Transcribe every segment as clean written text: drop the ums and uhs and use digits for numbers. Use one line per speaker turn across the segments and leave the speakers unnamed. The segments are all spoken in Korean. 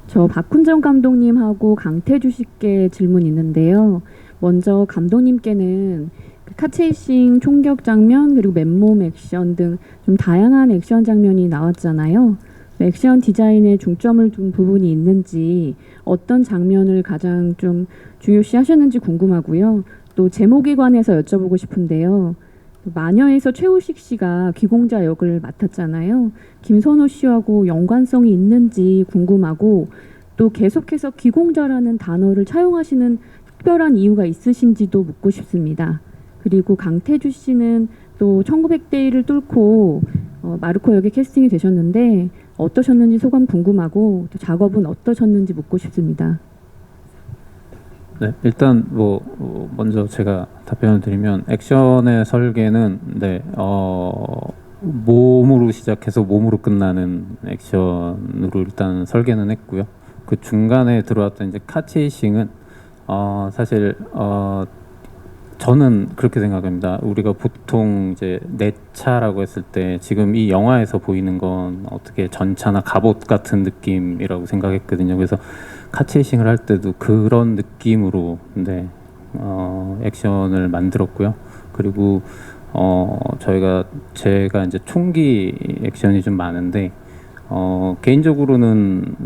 저 박훈정 감독님하고 강태주 씨께 질문 있는데요. 먼저 감독님께는 그 카체이싱 총격 장면 그리고 맨몸 액션 등 좀 다양한 액션 장면이 나왔잖아요. 액션 디자인에 중점을 둔 부분이 있는지 어떤 장면을 가장 좀 중요시 하셨는지 궁금하고요. 또 제목에 관해서 여쭤보고 싶은데요. 마녀에서 최우식 씨가 귀공자 역을 맡았잖아요. 김선호 씨하고 연관성이 있는지 궁금하고 또 계속해서 귀공자라는 단어를 차용하시는 특별한 이유가 있으신지도 묻고 싶습니다. 그리고 강태주 씨는 또 1900대 1을 뚫고 마르코 역에 캐스팅이 되셨는데 어떠셨는지 소감 궁금하고 또 작업은 어떠셨는지 묻고 싶습니다.
네, 일단 먼저 제가 답변을 드리면 액션의 설계는 몸으로 시작해서 몸으로 끝나는 액션으로 일단 설계는 했고요. 그 중간에 들어왔던 이제 카체이싱은 사실 저는 그렇게 생각합니다. 우리가 보통 이제 내차라고 했을 때 지금 이 영화에서 보이는 건 어떻게 전차나 갑옷 같은 느낌이라고 생각했거든요. 그래서 카체이싱을 할 때도 그런 느낌으로 액션을 만들었고요. 그리고 제가 이제 총기 액션이 좀 많은데 개인적으로는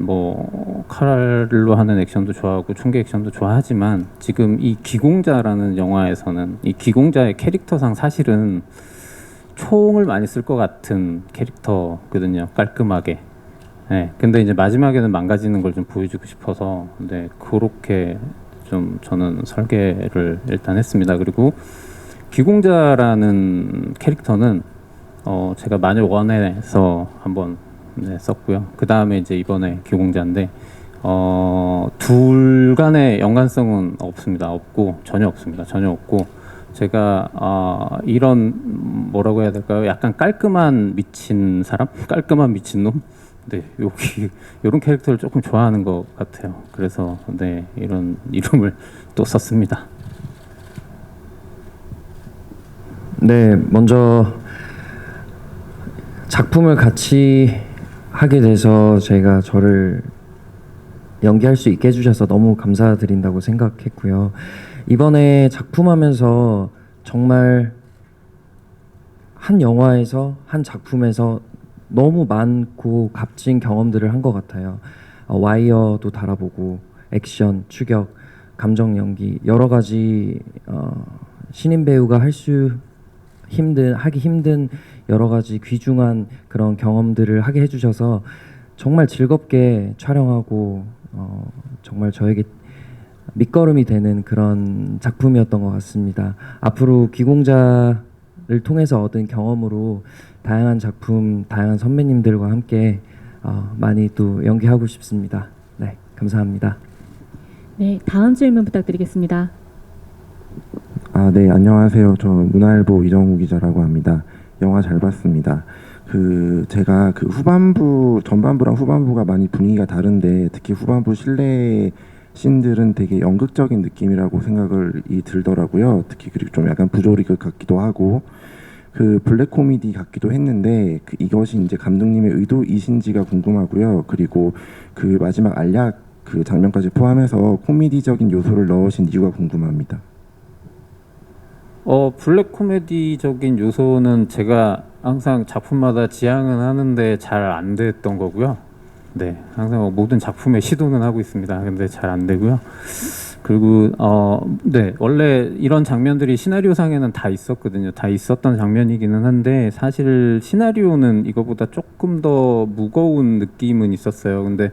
칼로 하는 액션도 좋아하고 총기 액션도 좋아하지만 지금 이 귀공자라는 영화에서는 이 귀공자의 캐릭터상 사실은 총을 많이 쓸 것 같은 캐릭터거든요. 깔끔하게. 네, 근데 이제 마지막에는 망가지는 걸 좀 보여주고 싶어서 그렇게 좀 저는 설계를 일단 했습니다. 그리고 귀공자라는 캐릭터는 제가 마녀 원에서 한번 썼고요. 그 다음에 이제 이번에 귀공자인데 둘 간의 연관성은 전혀 없고 제가 이런 뭐라고 해야 될까요? 약간 깔끔한 미친 사람, 깔끔한 미친 놈. 이런 캐릭터를 조금 좋아하는 것 같아요. 그래서 이런 이름을 또 썼습니다.
네, 먼저 작품을 같이 하게 돼서 제가 저를 연기할 수 있게 해주셔서 너무 감사드린다고 생각했고요. 이번에 작품하면서 정말 한 영화에서 한 작품에서 너무 많고 값진 경험들을 한 것 같아요. 와이어도 달아보고 액션, 추격, 감정 연기 여러 가지 신인 배우가 하기 힘든 여러 가지 귀중한 그런 경험들을 하게 해주셔서 정말 즐겁게 촬영하고 정말 저에게 밑거름이 되는 그런 작품이었던 것 같습니다. 앞으로 귀공자를 통해서 얻은 경험으로 다양한 작품, 다양한 선배님들과 함께 많이 또 연기하고 싶습니다. 네, 감사합니다.
네, 다음 질문 부탁드리겠습니다.
네, 안녕하세요. 저 문화일보 이정우 기자라고 합니다. 영화 잘 봤습니다. 제가 전반부랑 후반부가 많이 분위기가 다른데 특히 후반부 실내 씬들은 되게 연극적인 느낌이라고 생각이 들더라고요. 특히 그리고 좀 약간 부조리극 같기도 하고 블랙 코미디 같기도 했는데 이것이 이제 감독님의 의도이신지가 궁금하고요. 그리고 마지막 알약 장면까지 포함해서 코미디적인 요소를 넣으신 이유가 궁금합니다.
블랙 코미디적인 요소는 제가 항상 작품마다 지향은 하는데 잘 안 됐던 거고요. 네, 항상 모든 작품에 시도는 하고 있습니다. 근데 잘 안 되고요. 그리고 원래 이런 장면들이 시나리오상에는 다 있었거든요. 다 있었던 장면이기는 한데 사실 시나리오는 이거보다 조금 더 무거운 느낌은 있었어요. 근데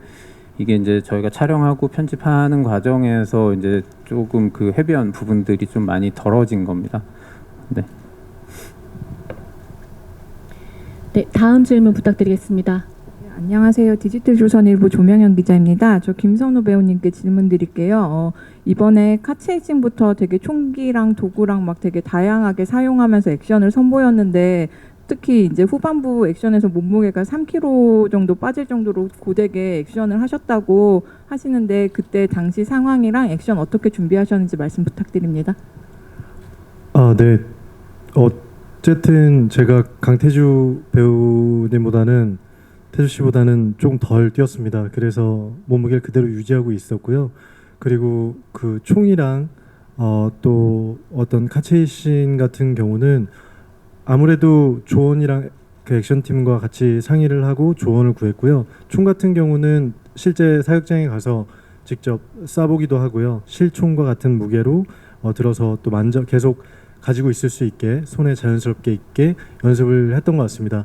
이게 이제 저희가 촬영하고 편집하는 과정에서 이제 조금 해변 부분들이 좀 많이 덜어진 겁니다. 네.
네, 다음 질문 부탁드리겠습니다.
안녕하세요. 디지털조선일보 조명현 기자입니다. 저 김선호 배우님께 질문 드릴게요. 이번에 카체이싱부터 되게 총기랑 도구랑 막 되게 다양하게 사용하면서 액션을 선보였는데 특히 이제 후반부 액션에서 몸무게가 3kg 정도 빠질 정도로 고되게 액션을 하셨다고 하시는데 그때 당시 상황이랑 액션 어떻게 준비하셨는지 말씀 부탁드립니다.
네. 어쨌든 제가 강태주 배우님보다는 태주 씨보다는 조금 덜 뛰었습니다. 그래서 몸무게를 그대로 유지하고 있었고요. 그리고 그 총이랑 또 어떤 카체이신 같은 경우는 아무래도 조언이랑 그 액션팀과 같이 상의를 하고 조언을 구했고요. 총 같은 경우는 실제 사격장에 가서 직접 쏴보기도 하고요. 실총과 같은 무게로 들어서 또 계속 가지고 있을 수 있게 손에 자연스럽게 있게 연습을 했던 것 같습니다.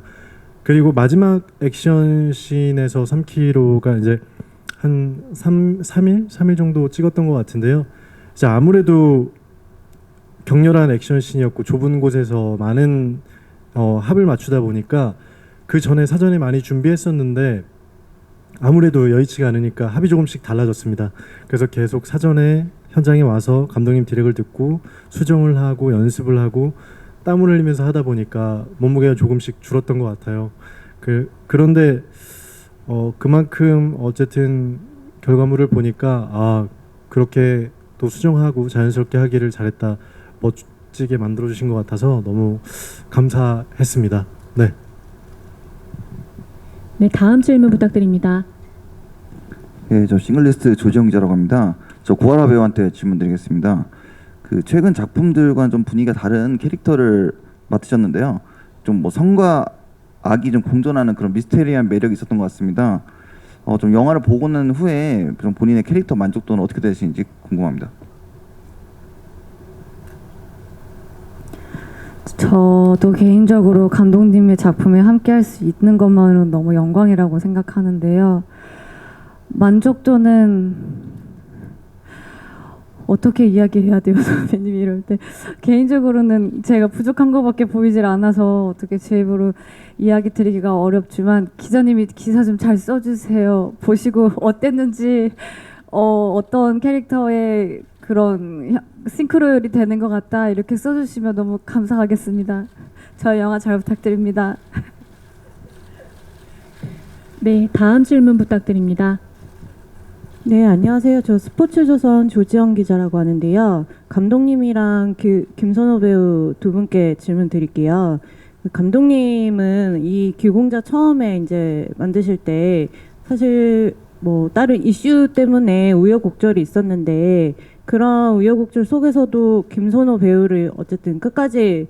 그리고 마지막 액션 씬에서 3kg가 이제 한 3일 정도 찍었던 것 같은데요. 이제 아무래도 격렬한 액션 씬이었고 좁은 곳에서 많은 합을 맞추다 보니까 그 전에 사전에 많이 준비했었는데 아무래도 여의치가 않으니까 합이 조금씩 달라졌습니다. 그래서 계속 사전에 현장에 와서 감독님 디렉을 듣고 수정을 하고 연습을 하고 땀을 흘리면서 하다 보니까 몸무게가 조금씩 줄었던 것 같아요. 그런데 그만큼 어쨌든 결과물을 보니까 그렇게 또 수정하고 자연스럽게 하기를 잘했다, 멋지게 만들어주신 것 같아서 너무 감사했습니다. 네.
네, 다음 질문 부탁드립니다.
네, 저 싱글리스트 조지영 기자라고 합니다. 저 고아라 배우한테 질문드리겠습니다. 그 최근 작품들과는 좀 분위기가 다른 캐릭터를 맡으셨는데요. 좀 뭐 성과 악이 좀 공존하는 그런 미스테리한 매력이 있었던 것 같습니다. 좀 영화를 보고 난 후에 좀 본인의 캐릭터 만족도는 어떻게 되시는지 궁금합니다.
저도 개인적으로 감독님의 작품에 함께할 수 있는 것만으로는 너무 영광이라고 생각하는데요. 만족도는 어떻게 이야기해야 돼요, 선배님이 이럴 때. 개인적으로는 제가 부족한 것밖에 보이질 않아서 어떻게 제 입으로 이야기 드리기가 어렵지만 기자님이 기사 좀 잘 써주세요. 보시고 어땠는지, 어떤 캐릭터의 그런 싱크로율이 되는 것 같다 이렇게 써주시면 너무 감사하겠습니다. 저희 영화 잘 부탁드립니다.
네, 다음 질문 부탁드립니다.
네, 안녕하세요. 저 스포츠조선 조지영 기자라고 하는데요. 감독님이랑 김선호 배우 두 분께 질문 드릴게요. 감독님은 이 귀공자 처음에 이제 만드실 때 사실 뭐 다른 이슈 때문에 우여곡절이 있었는데 그런 우여곡절 속에서도 김선호 배우를 어쨌든 끝까지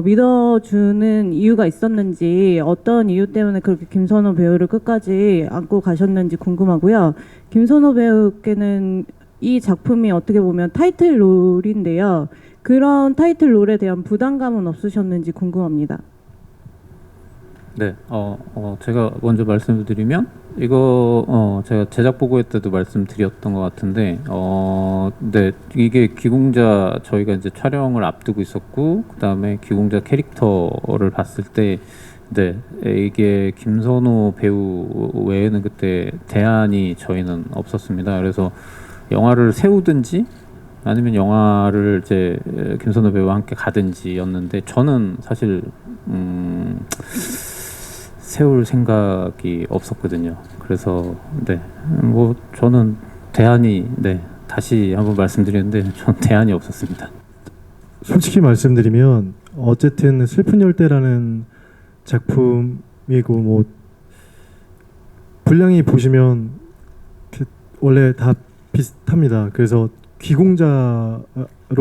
믿어주는 이유가 있었는지, 어떤 이유 때문에 그렇게 김선호 배우를 끝까지 안고 가셨는지 궁금하고요. 김선호 배우께는 이 작품이 어떻게 보면 타이틀 롤인데요. 그런 타이틀 롤에 대한 부담감은 없으셨는지 궁금합니다.
네, 제가 먼저 말씀을 드리면 이거 제가 제작 보고회 때도 말씀드렸던 것 같은데, 네, 이게 귀공자 저희가 이제 촬영을 앞두고 있었고, 그 다음에 귀공자 캐릭터를 봤을 때, 네, 이게 김선호 배우 외에는 그때 대안이 저희는 없었습니다. 그래서 영화를 세우든지 아니면 영화를 이제 김선호 배우와 함께 가든지였는데 저는 사실 세울 생각이 없었거든요. 그래서 네, 뭐 저는 대안이, 네, 다시 한번 말씀드리는데 전 대안이 없었습니다.
솔직히 말씀드리면 어쨌든 슬픈 열대라는 작품이고 뭐 분량이 보시면 원래 다 비슷합니다. 그래서 귀공자로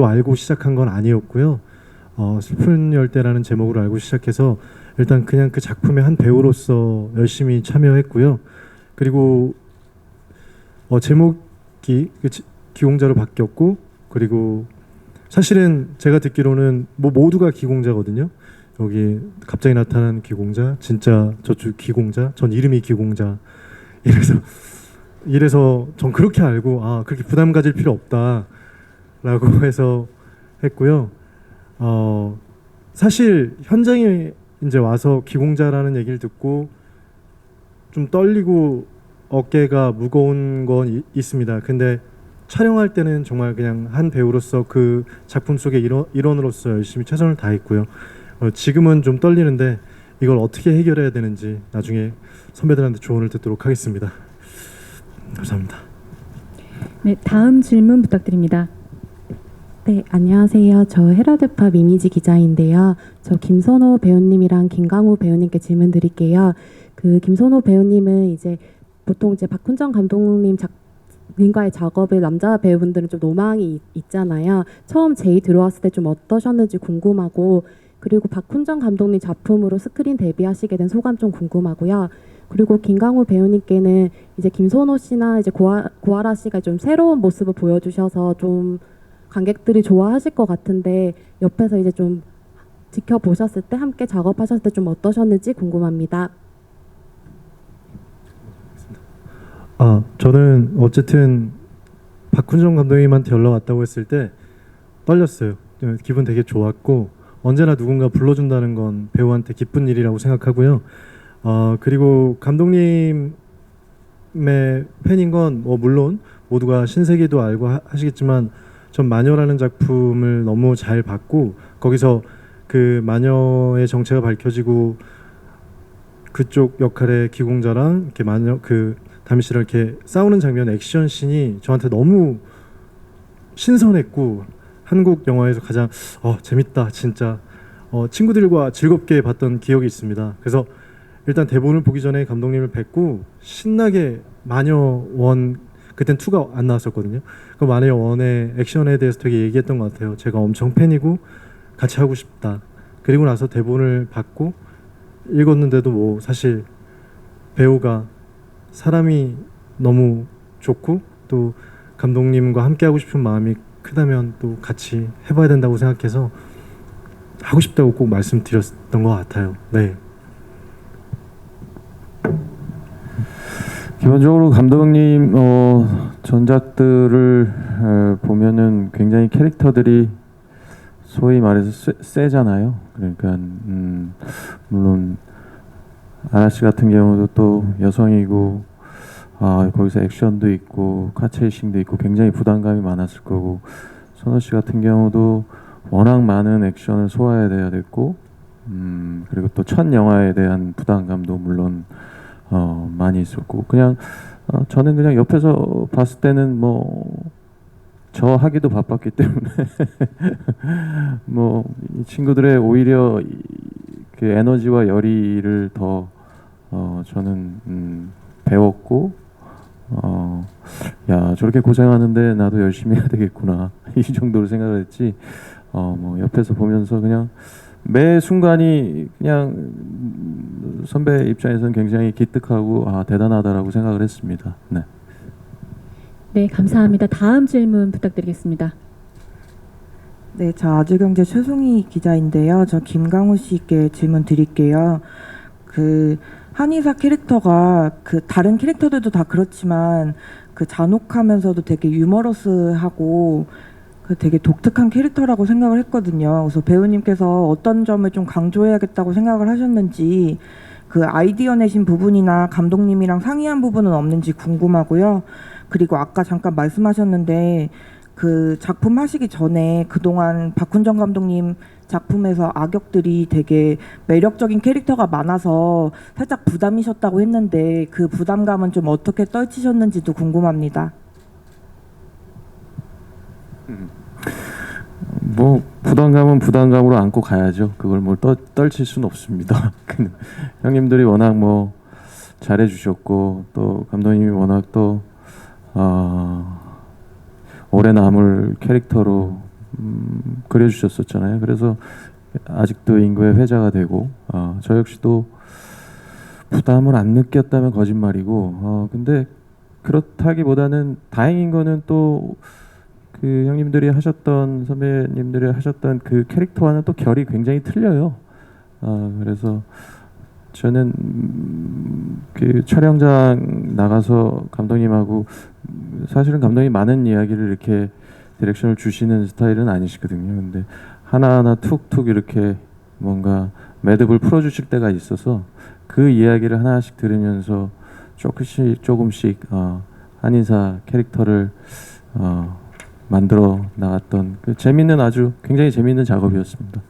알고 시작한 건 아니었고요. 슬픈 열대라는 제목으로 알고 시작해서 일단 그냥 그 작품의 한 배우로서 열심히 참여했고요. 그리고 제목이 귀공자로 바뀌었고, 그리고 사실은 제가 듣기로는 뭐 모두가 귀공자거든요. 여기 갑자기 나타난 귀공자, 진짜 저쪽 귀공자, 전 이름이 귀공자. 이래서 전 그렇게 알고 그렇게 부담 가질 필요 없다라고 해서 했고요. 사실 현장에 이제 와서 귀공자라는 얘기를 듣고 좀 떨리고 어깨가 무거운 건 있습니다. 근데 촬영할 때는 정말 그냥 한 배우로서 그 작품 속의 일원으로서 열심히 최선을 다했고요. 지금은 좀 떨리는데 이걸 어떻게 해결해야 되는지 나중에 선배들한테 조언을 듣도록 하겠습니다. 감사합니다.
네, 다음 질문 부탁드립니다.
네, 안녕하세요. 저 헤라드팝 이미지 기자인데요. 저 김선호 배우님이랑 김강우 배우님께 질문 드릴게요. 그 김선호 배우님은 이제 보통 이제 박훈정 감독님 님과의 작업에 남자 배우분들은 좀 로망이 있잖아요. 처음 제이 들어왔을 때 좀 어떠셨는지 궁금하고, 그리고 박훈정 감독님 작품으로 스크린 데뷔하시게 된 소감 좀 궁금하고요. 그리고 김강우 배우님께는 이제 김선호 씨나 이제 고아라 씨가 좀 새로운 모습을 보여주셔서 좀 관객들이 좋아하실 것 같은데, 옆에서 이제 좀 지켜보셨을 때, 함께 작업하셨을 때 좀 어떠셨는지 궁금합니다.
저는 어쨌든 박훈정 감독님한테 연락 왔다고 했을 때 떨렸어요. 기분 되게 좋았고, 언제나 누군가 불러준다는 건 배우한테 기쁜 일이라고 생각하고요. 그리고 감독님의 팬인 건 물론 모두가 신세계도 알고 하시겠지만, 전 마녀라는 작품을 너무 잘 봤고, 거기서 그 마녀의 정체가 밝혀지고 그쪽 역할의 기공자랑 이렇게 마녀 다미 씨랑 이렇게 싸우는 장면, 액션 씬이 저한테 너무 신선했고, 한국 영화에서 가장 재밌다 진짜, 친구들과 즐겁게 봤던 기억이 있습니다. 그래서 일단 대본을 보기 전에 감독님을 뵙고 신나게 마녀 1, 그땐 2가 안 나왔었거든요. 그 마녀 1의 액션에 대해서 되게 얘기했던 것 같아요. 제가 엄청 팬이고 같이 하고 싶다. 그리고 나서 대본을 받고 읽었는데도 사실 배우가 사람이 너무 좋고, 또 감독님과 함께 하고 싶은 마음이 크다면 또 같이 해봐야 된다고 생각해서 하고 싶다고 꼭 말씀드렸던 것 같아요. 네.
기본적으로 감독님 전작들을 보면은 굉장히 캐릭터들이 소위 말해서 세잖아요. 그러니까 물론 아라씨 같은 경우도 또 여성이고, 거기서 액션도 있고 카체이싱도 있고 굉장히 부담감이 많았을 거고, 선호 씨 같은 경우도 워낙 많은 액션을 소화해야 돼야 됐고, 그리고 또 첫 영화에 대한 부담감도 물론 많이 있었고, 그냥 저는 그냥 옆에서 봤을 때는 저 하기도 바빴기 때문에 이 친구들의 오히려 그 에너지와 열의를 더 저는 배웠고, 야 저렇게 고생하는데 나도 열심히 해야 되겠구나 이 정도로 생각을 했지, 옆에서 보면서 그냥 매 순간이 그냥 선배 입장에서는 굉장히 기특하고 대단하다라고 생각을 했습니다. 네.
네, 감사합니다. 다음 질문 부탁드리겠습니다.
네, 저 아주경제 최송희 기자인데요. 저 김강우 씨께 질문 드릴게요. 그 한의사 캐릭터가 다른 캐릭터들도 다 그렇지만 잔혹하면서도 되게 유머러스하고 되게 독특한 캐릭터라고 생각을 했거든요. 그래서 배우님께서 어떤 점을 좀 강조해야겠다고 생각을 하셨는지, 그 아이디어 내신 부분이나 감독님이랑 상의한 부분은 없는지 궁금하고요. 그리고 아까 잠깐 말씀하셨는데 그 작품 하시기 전에 그동안 박훈정 감독님 작품에서 악역들이 되게 매력적인 캐릭터가 많아서 살짝 부담이셨다고 했는데, 그 부담감은 좀 어떻게 떨치셨는지도 궁금합니다.
부담감은 부담감으로 안고 가야죠. 그걸 떨칠 수는 없습니다. 형님들이 워낙 잘해 주셨고, 또 감독님이 워낙 또 오래 남을 캐릭터로 그려주셨었잖아요. 그래서 아직도 인구의 회자가 되고, 저 역시도 부담을 안 느꼈다면 거짓말이고, 근데 그렇다기보다는 다행인 거는 또 그 형님들이 하셨던, 선배님들이 하셨던 그 캐릭터와는 또 결이 굉장히 틀려요. 그래서 저는 그 촬영장 나가서 감독님하고, 사실은 감독님 많은 이야기를 이렇게 디렉션을 주시는 스타일은 아니시거든요. 근데 하나하나 툭툭 이렇게 뭔가 매듭을 풀어주실 때가 있어서 그 이야기를 하나씩 들으면서 조금씩 한인사 캐릭터를 만들어 나갔던 그 굉장히 재미있는 작업이었습니다.